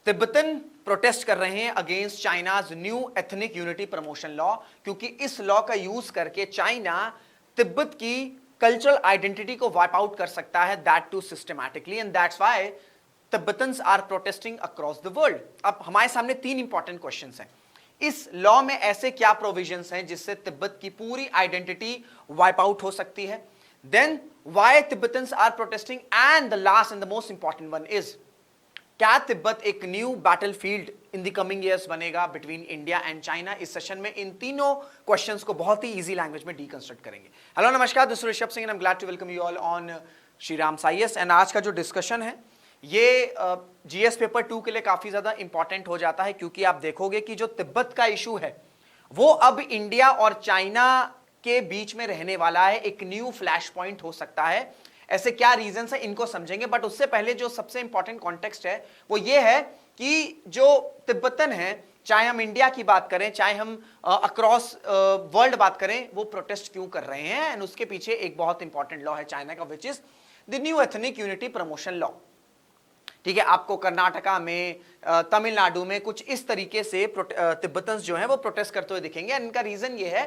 Tibetan protest कर रहे हैं against China's new ethnic unity promotion law, क्योंकि इस लॉ का यूज करके चाइना तिब्बत की कल्चरल आइडेंटिटी को वाइप आउट कर सकता है, that to systematically, and that's why Tibetans are protesting across the world. अब हमारे सामने तीन इंपॉर्टेंट क्वेश्चंस हैं। इस लॉ में ऐसे क्या प्रोविजंस हैं जिससे तिब्बत की पूरी आइडेंटिटी वाइप आउट हो सकती है? Then why Tibetans are protesting, and the last and the most important one is, क्या तिब्बत एक new battlefield in the coming years बनेगा बिटवीन इंडिया एंड चाइना? इस सेशन में इन तीनों क्वेश्चंस को बहुत ही इजी लैंग्वेज में डीकंस्ट्रक्ट करेंगे। हेलो नमस्कार, this is Rishabh Singh and I am glad to welcome you all on Shri Ram IAS. And आज का जो डिस्कशन है ये जीएस पेपर 2 के लिए काफी ज्यादा इंपॉर्टेंट हो जाता है, क्योंकि आप देखोगे कि जो तिब्बत का इशू है वो अब इंडिया और चाइना के बीच में रहने वाला है, एक न्यू फ्लैश पॉइंट हो सकता है। ऐसे क्या रीजंस है इनको समझेंगे, बट उससे पहले जो सबसे इंपॉर्टेंट कॉन्टेक्स्ट है वो ये है कि जो तिब्बतन है, चाहे हम इंडिया की बात करें चाहे हम अक्रॉस वर्ल्ड बात करें, वो प्रोटेस्ट क्यों कर रहे हैं, एंड उसके पीछे एक बहुत इंपॉर्टेंट लॉ है चाइना का, विच is the new ethnic unity promotion law. ठीक है, आपको कर्नाटका में, तमिलनाडु में कुछ इस तरीके से तिब्बतन्स जो हैं वो प्रोटेस्ट करते हुए दिखेंगे। इनका रीजन ये है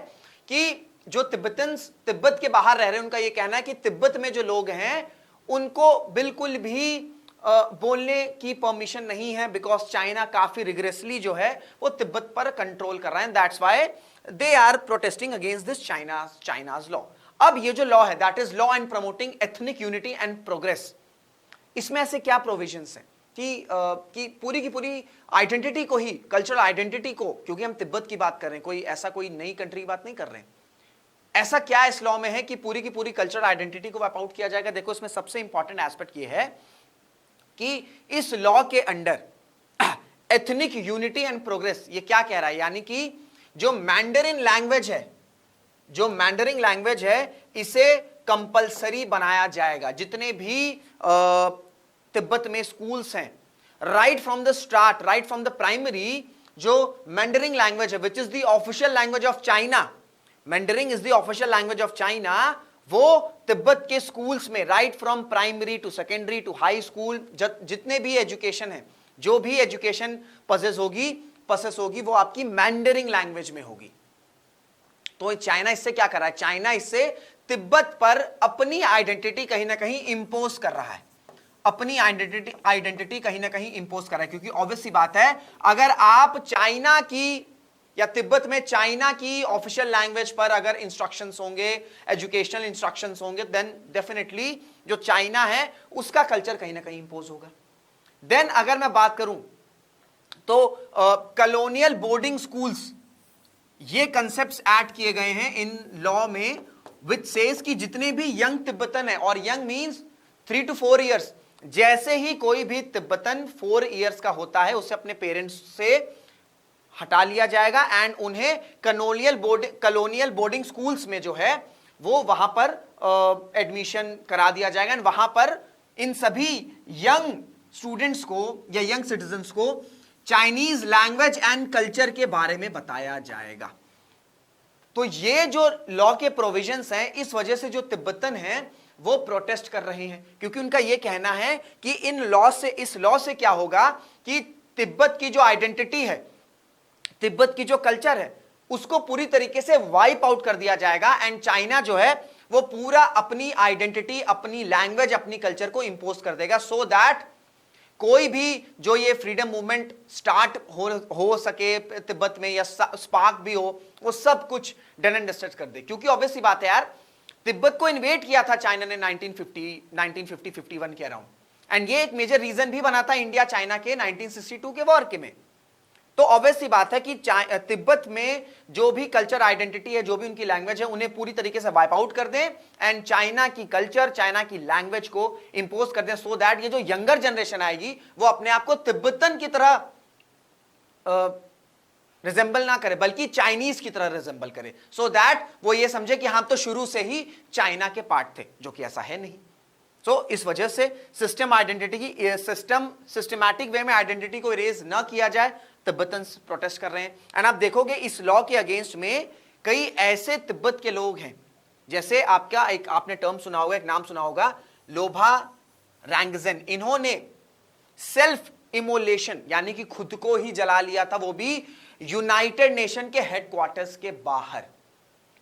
कि जो तिब्बतन्स तिब्बत के बाहर रह रहे हैं, उनका ये कहना है कि तिब्बत में जो लोग हैं उनको बिल्कुल भी बोलने की परमिशन नहीं है, बिकॉज चाइना काफी रिग्रेसली जो है वो तिब्बत पर कंट्रोल कर रहा है, that's why they are protesting against this China's law. अब ये जो लॉ है, that is law and promoting ethnic unity and progress, इसमें ऐसे क्या प्रोविजंस हैं कि पूरी की पूरी आइडेंटिटी को ही, कल्चरल आइडेंटिटी को, क्योंकि हम तिब्बत की बात कर रहे हैं, कोई नई कंट्री की बात नहीं कर रहे हैं, ऐसा क्या इस लॉ में है कि पूरी की पूरी कल्चरल आइडेंटिटी को वाइप आउट किया जाएगा? देखो, इसमें सबसे इंपॉर्टेंट एस्पेक्ट ये है कि इस लॉ के under ethnic unity and progress ये क्या कह रहा है, यानी कि जो मैंडरिन लैंग्वेज है इसे कंपलसरी बनाया जाएगा। जितने भी तिब्बत में स्कूल्स हैं, right from the start, right from the primary, जो मैंडरिन लैंग्वेज है which is the official language of China, Mandarin is the official language of China, वो तिब्बत के स्कूल्स में right from primary to secondary to high school, जितने भी education है, जो भी एजुकेशन प्रोसेस होगी वो आपकी मैंडरिन लैंग्वेज में होगी। तो चाइना इससे क्या कर रहा है? चाइना इससे तिब्बत पर अपनी आइडेंटिटी कहीं ना कहीं इंपोज कर रहा है, अपनी आइडेंटिटी कहीं ना कहीं इंपोज कर रहा है, क्योंकि ऑब्वियस सी बात है, अगर आप चाइना की या तिब्बत में चाइना की ऑफिशियल लैंग्वेज पर अगर इंस्ट्रक्शंस होंगे, एजुकेशनल इंस्ट्रक्शंस होंगे, देन डेफिनेटली जो चाइना है उसका कल्चर कहीं ना कहीं इंपोज होगा। देन अगर मैं बात करूं तो कॉलोनियल बोर्डिंग स्कूल्स, ये कंसेप्ट्स ऐड किए गए हैं इन लॉ में, विच सेज कि जितने भी यंग तिब्बतन है, और यंग मींस 3 to 4 इयर्स, जैसे ही कोई भी तिब्बतन 4 इयर्स का होता है उसे अपने पेरेंट्स से हटा लिया जाएगा, एंड उन्हें कॉलोनियल बोर्डिंग स्कूल्स में जो है वो वहां पर एडमिशन करा दिया जाएगा, एंड वहां पर इन सभी यंग स्टूडेंट्स को या यंग सिटीजन्स को चाइनीज लैंग्वेज एंड कल्चर के बारे में बताया जाएगा। तो ये जो लॉ के प्रोविजंस हैं, इस वजह से जो तिब्बतन हैं वो प्रोटेस्ट कर रहे हैं, क्योंकि उनका ये कहना है कि इस लॉ से क्या होगा कि तिब्बत की जो आइडेंटिटी है, तिब्बत की जो कल्चर है, उसको पूरी तरीके से वाइप आउट कर दिया जाएगा, एंड चाइना जो है वो पूरा अपनी आइडेंटिटी, अपनी लैंग्वेज, अपनी कल्चर को इंपोज कर देगा, सो दैट कोई भी जो ये फ्रीडम मूवमेंट स्टार्ट हो सके तिब्बत में, या स्पार्क भी हो, वो सब कुछ डन एंड डस्टेड कर दे। क्योंकि ऑब्वियस सी बात है यार, तिब्बत को इन्वेड किया था चाइना ने 1950-51 के अराउंड, एंड ये एक मेजर रीजन भी बना था इंडिया चाइना के 1962 के वॉर के में। तो ऑब्वियस सी बात है कि तिब्बत में जो भी कल्चर आइडेंटिटी है, जो भी उनकी लैंग्वेज है, उन्हें पूरी तरीके से वाइप आउट कर दें, एंड चाइना की कल्चर, चाइना की लैंग्वेज को इंपोज कर दें, सो दैट ये जो यंगर जनरेशन आएगी वो अपने आप को तिब्बतन की तरह रिजेंबल ना करे, बल्कि चाइनीज की तरह रिजेंबल करे, सो दैट वो ये समझे कि हम तो शुरू से ही चाइना के पार्ट थे, जो कि ऐसा है नहीं। सो इस वजह से सिस्टमैटिक वे में आइडेंटिटी को इरेज ना किया जाए, तिब्बतन्स प्रोटेस्ट कर रहे हैं। एंड आप देखोगे इस लॉ के अगेंस्ट में कई ऐसे तिब्बत के लोग हैं, जैसे आपने टर्म सुना होगा, एक नाम सुना होगा, लोभा रैंगजेन। इन्होंने सेल्फ इमोलेशन यानी कि खुद को ही जला लिया था, वो भी यूनाइटेड नेशन के हेडक्वार्टर्स के बाहर।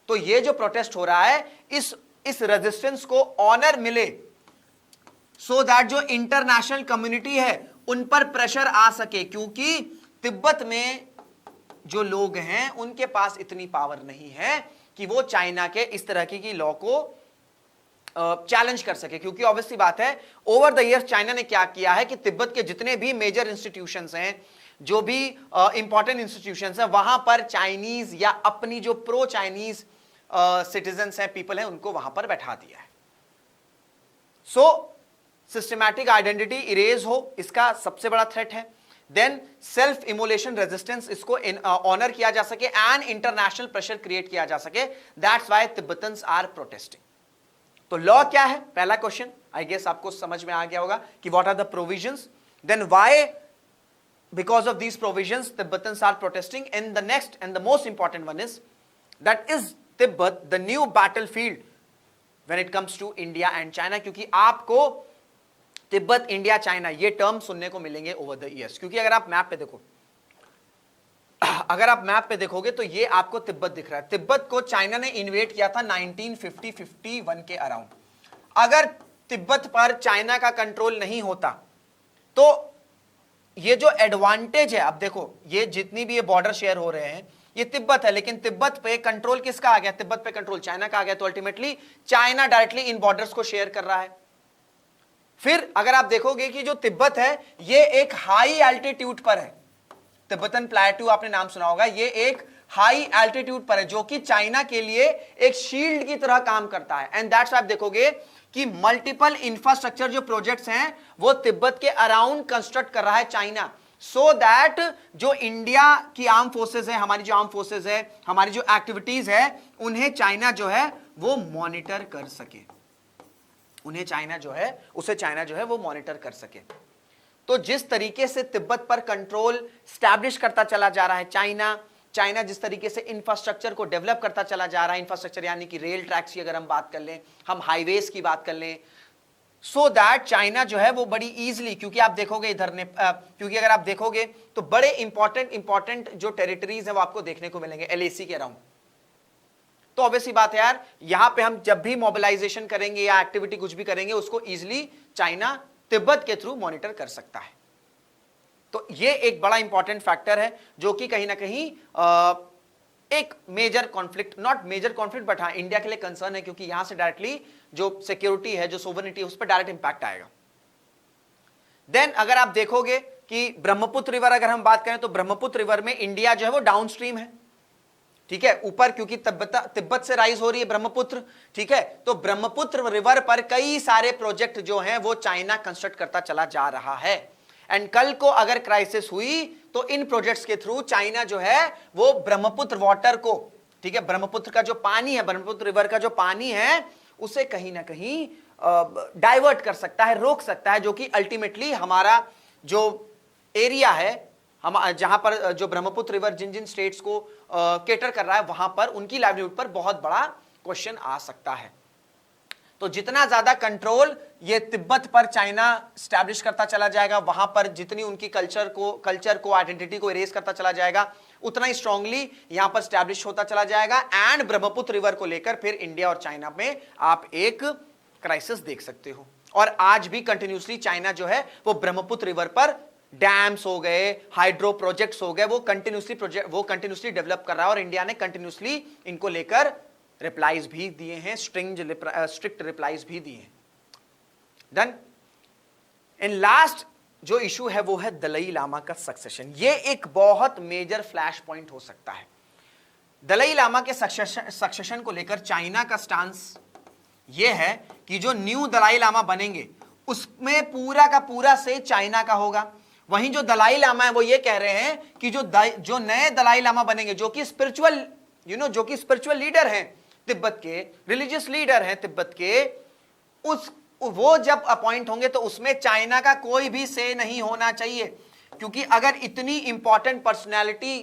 तो ये जो प्रोटेस्ट हो रहा है, इस रेजिस्टेंस को ऑनर मिले, सो दैट जो इंटरनेशनल कम्युनिटी है उन पर प्रेशर आ सके, क्योंकि तिब्बत में जो लोग हैं उनके पास इतनी पावर नहीं है कि वो चाइना के इस तरह की लॉ को चैलेंज कर सके। क्योंकि ऑब्वियसली बात है, ओवर द ईयर्स चाइना ने क्या किया है कि तिब्बत के जितने भी मेजर इंस्टीट्यूशंस हैं, जो भी इंपॉर्टेंट इंस्टीट्यूशंस हैं, वहां पर चाइनीज या अपनी जो प्रो चाइनीज सिटीजन्स हैं, पीपल हैं, उनको वहां पर बैठा दिया है। सो सिस्टमैटिक आइडेंटिटी इरेज हो, इसका सबसे बड़ा थ्रेट है। देन सेल्फ इमोलेशन रेजिस्टेंस, इसको ऑनर किया जा सके एंड इंटरनेशनल प्रेशर क्रिएट किया जा सके। That's why Tibetans are protesting. तो लॉ क्या है, पहला क्वेश्चन आई गेस आपको समझ में आ गया होगा कि what are the provisions, then why because of these provisions Tibetans are protesting, and the next and the most important one is that is Tibet the new battlefield when it comes to India and China. क्योंकि आपको Tibet, India, China ये term सुनने को मिलेंगे over the years. क्योंकि अगर आप map पे देखोगे तो ये आपको तिब्बत दिख रहा है। तिब्बत को चाइना ने इन्वेड किया था 1950-51 के अराउंड। अगर तिब्बत पर चाइना का कंट्रोल नहीं होता तो ये जो एडवांटेज है, अब देखो ये जितनी भी ये बॉर्डर शेयर हो रहे हैं, ये तिब्बत है, लेकिन तिब्बत पे कंट्रोल किसका आ गया? तिब्बत पे कंट्रोल चाइना का आ गया। तो ultimately China directly in borders को शेयर कर रहा है। फिर अगर आप देखोगे कि जो तिब्बत है ये एक हाई एल्टीट्यूड पर है, तिब्बतन प्लेटू आपने नाम सुना होगा, ये एक हाई एल्टीट्यूड पर है जो कि चाइना के लिए एक शील्ड की तरह काम करता है। एंड दैट्स आप देखोगे कि मल्टीपल इंफ्रास्ट्रक्चर जो प्रोजेक्ट्स हैं वो तिब्बत के अराउंड कंस्ट्रक्ट कर रहा है चाइना, सो दैट जो इंडिया की आर्म फोर्सेस है, हमारी जो आर्म फोर्सेस है, हमारी जो एक्टिविटीज है, उन्हें चाइना जो है वो मॉनिटर कर सके, उन्हें चाइना जो है वो मॉनिटर कर सके। तो जिस तरीके से तिब्बत पर कंट्रोल स्टैब्लिश करता चला जा रहा है चाइना जिस तरीके से इंफ्रास्ट्रक्चर को डेवलप करता चला जा रहा है, इंफ्रास्ट्रक्चर यानी कि रेल ट्रैक्स की अगर हम बात कर लें, हम हाईवेज की बात कर लें, सो दैट चाइना जो है वो बड़ी इजीली, क्योंकि आप देखोगे क्योंकि अगर आप देखोगे तो बड़े इंपॉर्टेंट जो टेरिटरीज है वो आपको देखने को मिलेंगे LAC के अराउंड। तो ऑब्वियसली बात है यार, यहां पे हम जब भी मोबिलाइजेशन करेंगे या एक्टिविटी कुछ भी करेंगे, उसको इजीली चाइना तिब्बत के थ्रू मॉनिटर कर सकता है। तो ये एक बड़ा इंपॉर्टेंट फैक्टर है जो कि कहीं ना कहीं एक major conflict, not major conflict but हाँ इंडिया के लिए कंसर्न है, क्योंकि यहां से डायरेक्टली जो सिक्योरिटी है, जो सोवरेनिटी है, उस पर डायरेक्ट इंपैक्ट आएगा। देन अगर आप देखोगे कि ब्रह्मपुत्र रिवर अगर हम बात करें तो ब्रह्मपुत्र रिवर में इंडिया जो है वो डाउन स्ट्रीम है, ठीक है, ऊपर क्योंकि तिब्बत से राइज हो रही है ब्रह्मपुत्र, ठीक है। तो ब्रह्मपुत्र रिवर पर कई सारे प्रोजेक्ट जो हैं वो चाइना कंस्ट्रक्ट करता चला जा रहा है। एंड कल को अगर क्राइसिस हुई तो इन प्रोजेक्ट्स के थ्रू चाइना जो है वो ब्रह्मपुत्र वाटर को, ठीक है, ब्रह्मपुत्र का जो पानी है, ब्रह्मपुत्र रिवर का जो पानी है, उसे कहीं ना कहीं डाइवर्ट कर सकता है, रोक सकता है, जो कि अल्टीमेटली हमारा जो एरिया है, हम जहां पर जो ब्रह्मपुत्र रिवर जिन जिन स्टेट्स को केटर कर रहा है, वहां पर उनकी लाइवलीहुड पर बहुत बड़ा क्वेश्चन आ सकता है। तो जितना ज्यादा कंट्रोल ये तिब्बत पर चाइना स्टैब्लिश करता चला जाएगा, वहां पर जितनी उनकी कल्चर को आइडेंटिटी को इरेज करता चला जाएगा, उतना ही स्ट्रांगली यहां पर स्टैब्लिश होता चला जाएगा। एंड ब्रह्मपुत्र रिवर को लेकर फिर इंडिया और चाइना में आप एक क्राइसिस देख सकते हो। और आज भी कंटिन्यूसली चाइना जो है वो ब्रह्मपुत्र रिवर पर डैम्स हो गए, हाइड्रो प्रोजेक्ट्स हो गए, वो कंटिन्यूसली डेवलप कर रहा है, और इंडिया ने कंटिन्यूसली इनको लेकर रिप्लाईज भी दिए हैं, स्ट्रिक्ट रिप्लाईज भी दिए हैं। डन। इन लास्ट जो इशू है वो है दलाई लामा का सक्सेशन। ये एक बहुत मेजर फ्लैश पॉइंट हो सकता है। दलाई लामा के सक्सेशन को लेकर चाइना का स्टांस ये है कि जो न्यू दलाई लामा बनेंगे उसमें पूरा का पूरा से चाइना का होगा। वहीं जो दलाई लामा है वो ये कह रहे हैं कि जो नए दलाई लामा बनेंगे, जो कि स्पिरिचुअल लीडर हैं तिब्बत के, रिलीजियस लीडर हैं तिब्बत के, वो जब अपॉइंट होंगे तो उसमें चाइना का कोई भी से नहीं होना चाहिए। क्योंकि अगर इतनी इंपॉर्टेंट पर्सनैलिटी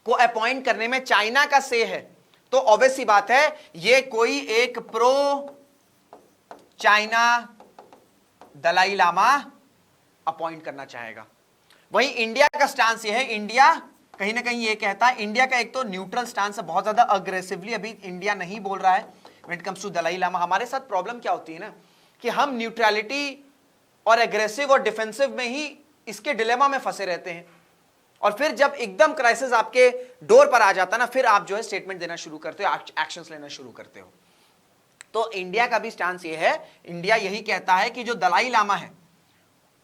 को अपॉइंट करने में चाइना का से है तो ऑब्वियस सी बात है ये कोई एक pro China Dalai Lama appoint करना चाहेगा। वहीं इंडिया का स्टांस ये है, इंडिया कहीं ना कहीं ये कहता है, इंडिया का एक तो न्यूट्रल स्टांस है, बहुत ज्यादा अग्रेसिवली अभी इंडिया नहीं बोल रहा है when it comes to Dalai Lama. हमारे साथ प्रॉब्लम क्या होती है ना कि हम न्यूट्रलिटी और एग्रेसिव और डिफेंसिव में ही इसके डिलेमा में फंसे रहते हैं, और फिर जब एकदम क्राइसिस आपके डोर पर आ जाता ना, फिर आप जो है स्टेटमेंट देना शुरू करते हो, एक्शंस लेना शुरू करते हो। तो इंडिया का भी स्टांस ये है, इंडिया यही कहता है कि जो दलाई लामा है,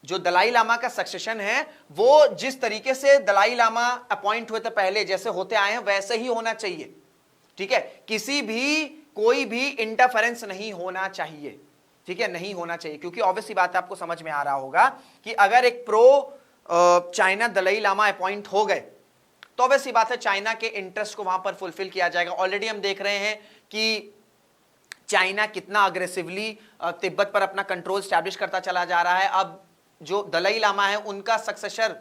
जो दलाई लामा का सक्सेशन है, वो जिस तरीके से दलाई लामा अपॉइंट हुए थे पहले, जैसे होते आए हैं वैसे ही होना चाहिए। ठीक है, किसी भी कोई भी इंटरफेरेंस नहीं होना चाहिए। ठीक है, नहीं होना चाहिए, क्योंकि ऑब्वियसली बात आपको समझ में आ रहा होगा कि अगर एक pro China Dalai Lama appoint हो गए तो ऑब्वियसली बात है चाइना के इंटरेस्ट को वहां पर फुलफिल किया जाएगा। ऑलरेडी हम देख रहे हैं कि चाइना कितना अग्रेसिवली तिब्बत पर अपना कंट्रोल स्टैब्लिश करता चला जा रहा है। अब जो दलाई लामा है उनका सक्सेसर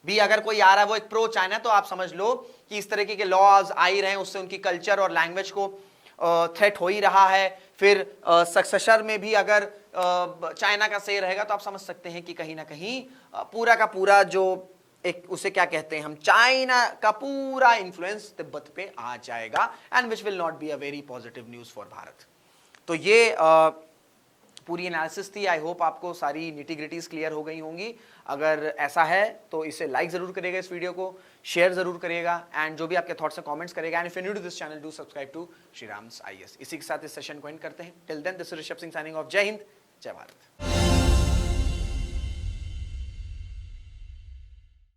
भी अगर कोई आ रहा है वो एक प्रो चाइना, तो आप समझ लो कि इस तरीके के लॉज आ ही रहे हैं, उससे उनकी कल्चर और लैंग्वेज को थ्रेट हो ही रहा है। फिर सक्सेसर में भी अगर चाइना का सही रहेगा तो आप समझ सकते हैं कि कहीं ना कहीं पूरा का पूरा जो एक उसे क्या कहते हैं हम, चाइना का पूरा इन्फ्लुएंस तिब्बत पे आ जाएगा, and which will not be a very positive news for Bharat. तो ये पूरी एनालिसिस थी। आई होप आपको सारी निटी-ग्रिटीज क्लियर हो गई होंगी। अगर ऐसा है तो इसे लाइक जरूर करिएगा, इस वीडियो को शेयर जरूर करिएगा, एंड जो भी आपके थॉट्स हैं कमेंट्स करिएगा। And if you new to this channel, do subscribe to Shriram's IAS। इसी के साथ इस सेशन को एंड करते हैं। Till then, this is Rishabh Singh signing off. जय हिंद, जय भारत।